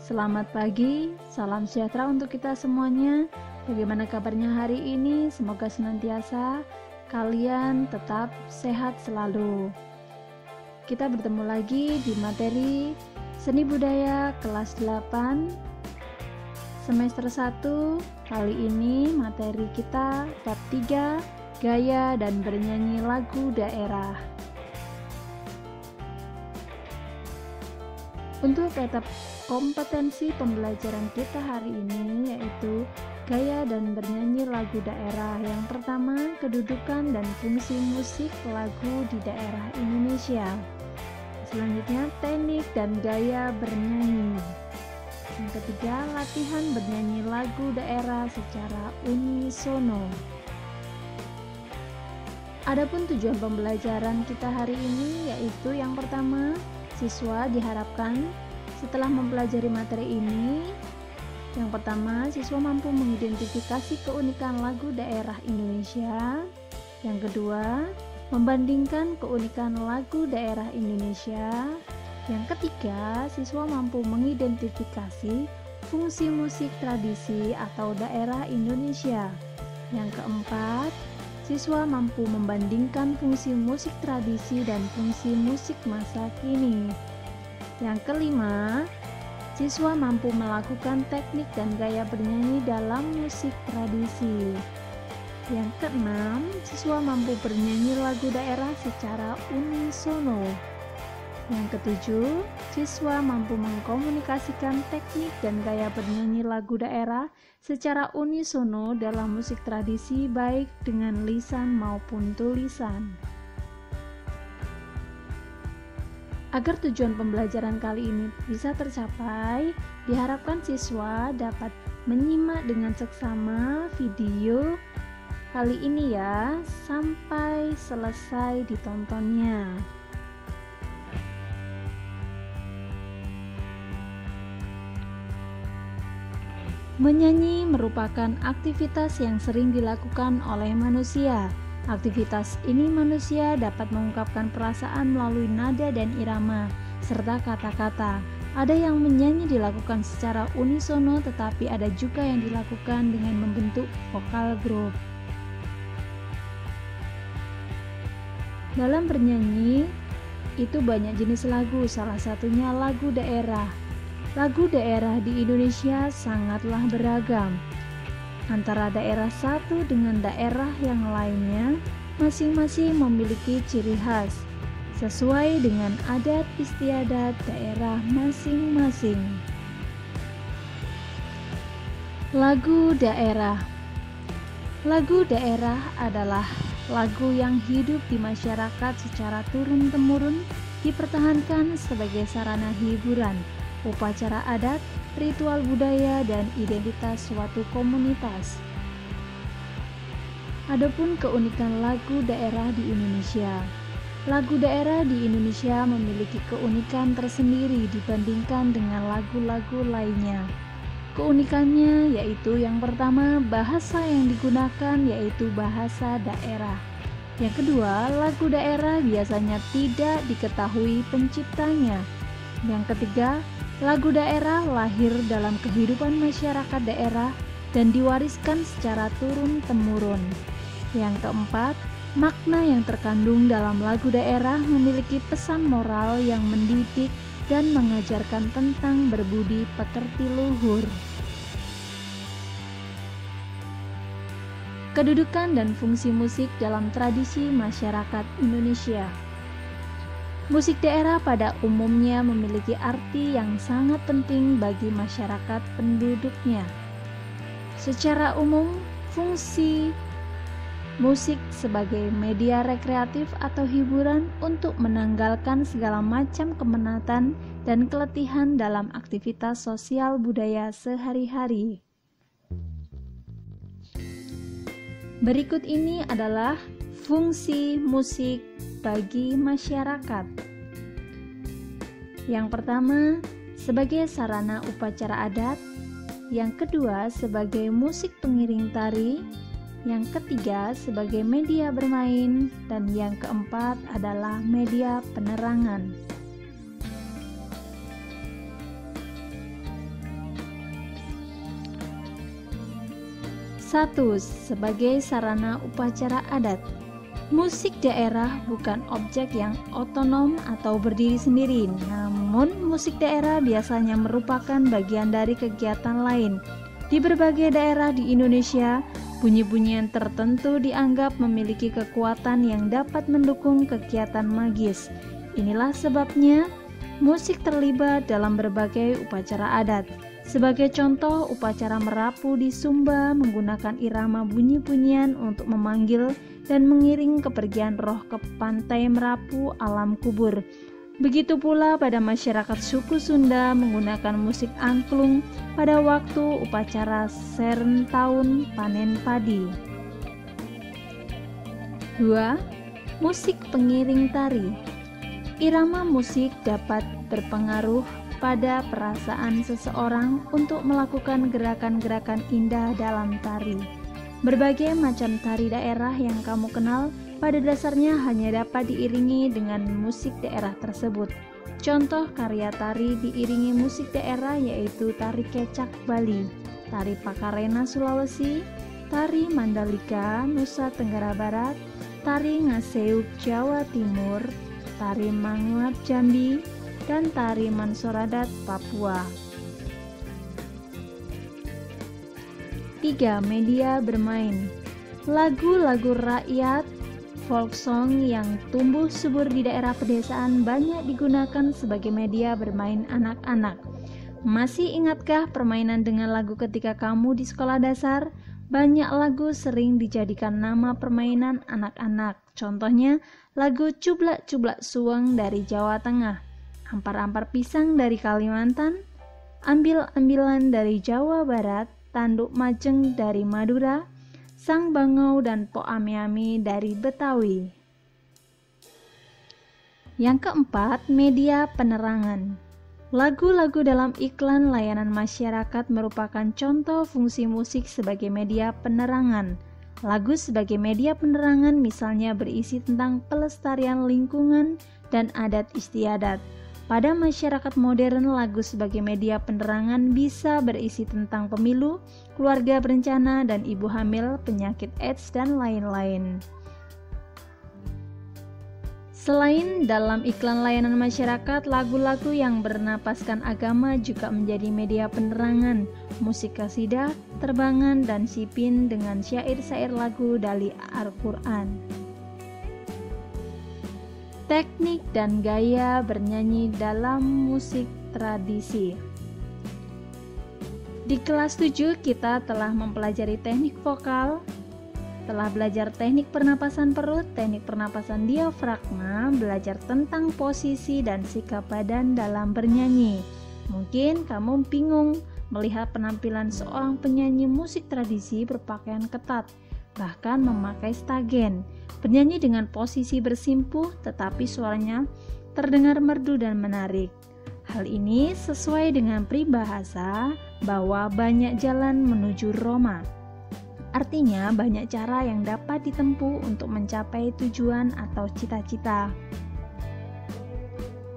selamat pagi, salam sejahtera untuk kita semuanya. Bagaimana kabarnya hari ini? Semoga senantiasa kalian tetap sehat selalu. Kita bertemu lagi di materi Seni Budaya kelas 8 semester 1. Kali ini materi kita bab 3, gaya dan bernyanyi lagu daerah. Untuk etap kompetensi pembelajaran kita hari ini yaitu gaya dan bernyanyi lagu daerah. Yang pertama, kedudukan dan fungsi musik lagu di daerah Indonesia. Selanjutnya, teknik dan gaya bernyanyi. Yang ketiga, latihan bernyanyi lagu daerah secara unisono. Adapun tujuan pembelajaran kita hari ini yaitu yang pertama, siswa diharapkan setelah mempelajari materi ini, yang pertama, siswa mampu mengidentifikasi keunikan lagu daerah Indonesia. Yang kedua, membandingkan keunikan lagu daerah Indonesia. Yang ketiga, siswa mampu mengidentifikasi fungsi musik tradisi atau daerah Indonesia. Yang keempat, siswa mampu membandingkan fungsi musik tradisi dan fungsi musik masa kini. Yang kelima, siswa mampu melakukan teknik dan gaya bernyanyi dalam musik tradisi. Yang keenam, siswa mampu bernyanyi lagu daerah secara unisono. Yang ketujuh, siswa mampu mengkomunikasikan teknik dan gaya bernyanyi lagu daerah secara unisono dalam musik tradisi baik dengan lisan maupun tulisan. Agar tujuan pembelajaran kali ini bisa tercapai, diharapkan siswa dapat menyimak dengan seksama video kali ini ya, sampai selesai ditontonnya. Menyanyi merupakan aktivitas yang sering dilakukan oleh manusia. Aktivitas ini manusia dapat mengungkapkan perasaan melalui nada dan irama, serta kata-kata. Ada yang menyanyi dilakukan secara unisono, tetapi ada juga yang dilakukan dengan membentuk vokal grup. Dalam bernyanyi, itu banyak jenis lagu, salah satunya lagu daerah. Lagu daerah di Indonesia sangatlah beragam. Antara daerah satu dengan daerah yang lainnya, masing-masing memiliki ciri khas, sesuai dengan adat istiadat daerah masing-masing. Lagu daerah. Lagu daerah adalah lagu yang hidup di masyarakat secara turun-temurun, dipertahankan sebagai sarana hiburan, upacara adat, ritual budaya, dan identitas suatu komunitas. Adapun keunikan lagu daerah di Indonesia. Lagu daerah di Indonesia memiliki keunikan tersendiri dibandingkan dengan lagu-lagu lainnya. Keunikannya yaitu yang pertama, bahasa yang digunakan yaitu bahasa daerah. Yang kedua, lagu daerah biasanya tidak diketahui penciptanya. Yang ketiga, lagu daerah lahir dalam kehidupan masyarakat daerah dan diwariskan secara turun-temurun. Yang keempat, makna yang terkandung dalam lagu daerah memiliki pesan moral yang mendidik dan mengajarkan tentang berbudi pekerti luhur. Kedudukan dan fungsi musik dalam tradisi masyarakat Indonesia. Musik daerah pada umumnya memiliki arti yang sangat penting bagi masyarakat penduduknya. Secara umum, fungsi musik sebagai media rekreatif atau hiburan untuk menanggalkan segala macam kemenatan dan keletihan dalam aktivitas sosial budaya sehari-hari. Berikut ini adalah fungsi musik bagi masyarakat. Yang pertama, sebagai sarana upacara adat. Yang kedua, sebagai musik pengiring tari. Yang ketiga, sebagai media bermain. Dan yang keempat adalah media penerangan. 1. Sebagai sarana upacara adat. Musik daerah bukan objek yang otonom atau berdiri sendiri, namun musik daerah biasanya merupakan bagian dari kegiatan lain. Di berbagai daerah di Indonesia, bunyi-bunyian tertentu dianggap memiliki kekuatan yang dapat mendukung kegiatan magis. Inilah sebabnya musik terlibat dalam berbagai upacara adat. Sebagai contoh, upacara Merapu di Sumba menggunakan irama bunyi-bunyian untuk memanggil dan mengiring kepergian roh ke pantai Merapu alam kubur. Begitu pula pada masyarakat suku Sunda menggunakan musik angklung pada waktu upacara Serentahun panen padi. 2. Musik pengiring tari. Irama musik dapat berpengaruh pada perasaan seseorang untuk melakukan gerakan-gerakan indah dalam tari. Berbagai macam tari daerah yang kamu kenal pada dasarnya hanya dapat diiringi dengan musik daerah tersebut. Contoh karya tari diiringi musik daerah yaitu tari kecak Bali, tari Pakarena Sulawesi, tari Mandalika Nusa Tenggara Barat, tari Ngaseuk Jawa Timur, tari Manguat Jambi, dan tari Mansoradat Papua. 3. Media bermain. Lagu-lagu rakyat, folk song yang tumbuh subur di daerah pedesaan banyak digunakan sebagai media bermain anak-anak. Masih ingatkah permainan dengan lagu ketika kamu di sekolah dasar? Banyak lagu sering dijadikan nama permainan anak-anak. Contohnya lagu Cublak-Cublak Suweng dari Jawa Tengah, Ampar-ampar pisang dari Kalimantan, Ambil-ambilan dari Jawa Barat, Tanduk Majeng dari Madura, Sang Bangau dan Po Ami-ami dari Betawi. Yang keempat, media penerangan. Lagu-lagu dalam iklan layanan masyarakat merupakan contoh fungsi musik sebagai media penerangan. Lagu sebagai media penerangan misalnya berisi tentang pelestarian lingkungan dan adat istiadat. Pada masyarakat modern, lagu sebagai media penerangan bisa berisi tentang pemilu, keluarga berencana, dan ibu hamil, penyakit AIDS, dan lain-lain. Selain dalam iklan layanan masyarakat, lagu-lagu yang bernapaskan agama juga menjadi media penerangan. Musik kasidah, terbangan, dan sipin dengan syair-syair lagu dari Al-Quran. Teknik dan gaya bernyanyi dalam musik tradisi. Di kelas 7 kita telah mempelajari teknik vokal, telah belajar teknik pernapasan perut, teknik pernapasan diafragma, belajar tentang posisi dan sikap badan dalam bernyanyi. Mungkin kamu bingung melihat penampilan seorang penyanyi musik tradisi berpakaian ketat, bahkan memakai stagen, bernyanyi dengan posisi bersimpuh tetapi suaranya terdengar merdu dan menarik. Hal ini sesuai dengan peribahasa bahwa banyak jalan menuju Roma. Artinya banyak cara yang dapat ditempuh untuk mencapai tujuan atau cita-cita.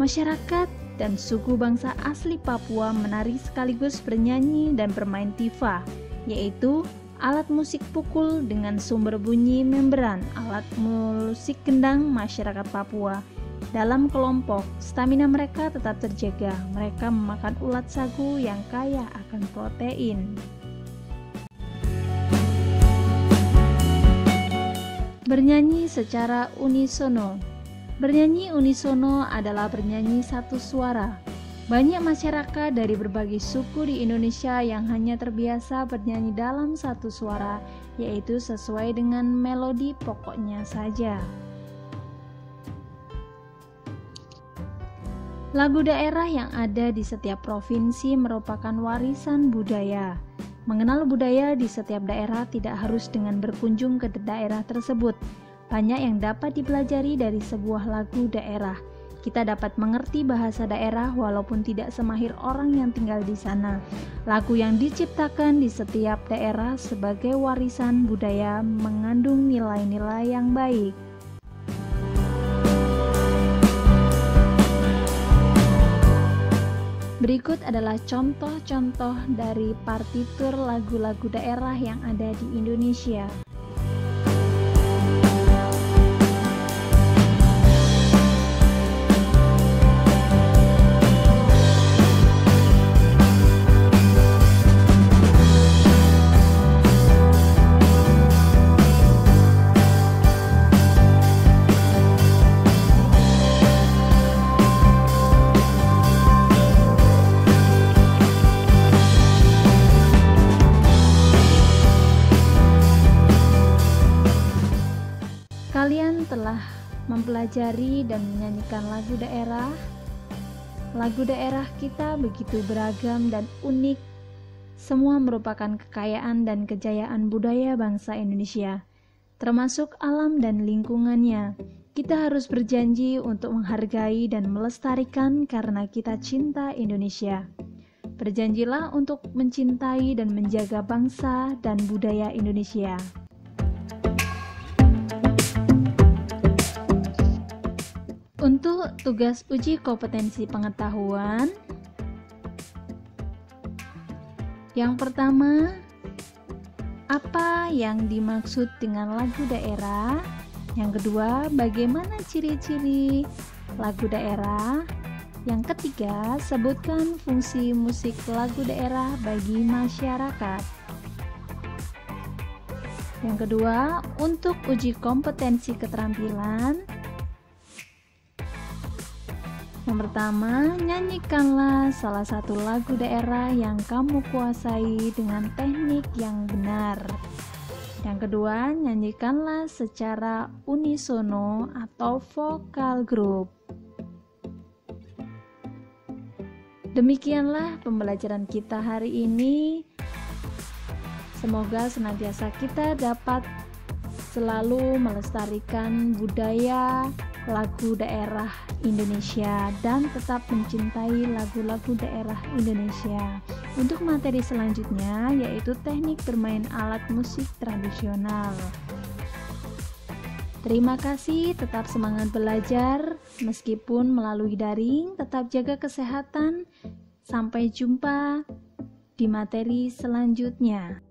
Masyarakat dan suku bangsa asli Papua menari sekaligus bernyanyi dan bermain tifa, yaitu alat musik pukul dengan sumber bunyi membran, alat musik gendang masyarakat Papua. Dalam kelompok, stamina mereka tetap terjaga. Mereka memakan ulat sagu yang kaya akan protein. Bernyanyi secara unisono. Bernyanyi unisono adalah bernyanyi satu suara. Banyak masyarakat dari berbagai suku di Indonesia yang hanya terbiasa bernyanyi dalam satu suara, yaitu sesuai dengan melodi pokoknya saja. Lagu daerah yang ada di setiap provinsi merupakan warisan budaya. Mengenal budaya di setiap daerah tidak harus dengan berkunjung ke daerah tersebut. Banyak yang dapat dipelajari dari sebuah lagu daerah. Kita dapat mengerti bahasa daerah walaupun tidak semahir orang yang tinggal di sana. Lagu yang diciptakan di setiap daerah sebagai warisan budaya mengandung nilai-nilai yang baik. Berikut adalah contoh-contoh dari partitur lagu-lagu daerah yang ada di Indonesia. Kalian telah mempelajari dan menyanyikan lagu daerah. Lagu daerah kita begitu beragam dan unik. Semua merupakan kekayaan dan kejayaan budaya bangsa Indonesia, termasuk alam dan lingkungannya. Kita harus berjanji untuk menghargai dan melestarikan karena kita cinta Indonesia. Berjanjilah untuk mencintai dan menjaga bangsa dan budaya Indonesia. Untuk tugas uji kompetensi pengetahuan, yang pertama, apa yang dimaksud dengan lagu daerah? Yang kedua, bagaimana ciri-ciri lagu daerah? Yang ketiga, sebutkan fungsi musik lagu daerah bagi masyarakat. Yang kedua, untuk uji kompetensi keterampilan, yang pertama, nyanyikanlah salah satu lagu daerah yang kamu kuasai dengan teknik yang benar. Yang kedua, nyanyikanlah secara unisono atau vokal group. Demikianlah pembelajaran kita hari ini. Semoga senantiasa kita dapat selalu melestarikan budaya lagu daerah Indonesia dan tetap mencintai lagu-lagu daerah Indonesia. Untuk materi selanjutnya yaitu teknik bermain alat musik tradisional. Terima kasih, tetap semangat belajar meskipun melalui daring, tetap jaga kesehatan. Sampai jumpa di materi selanjutnya.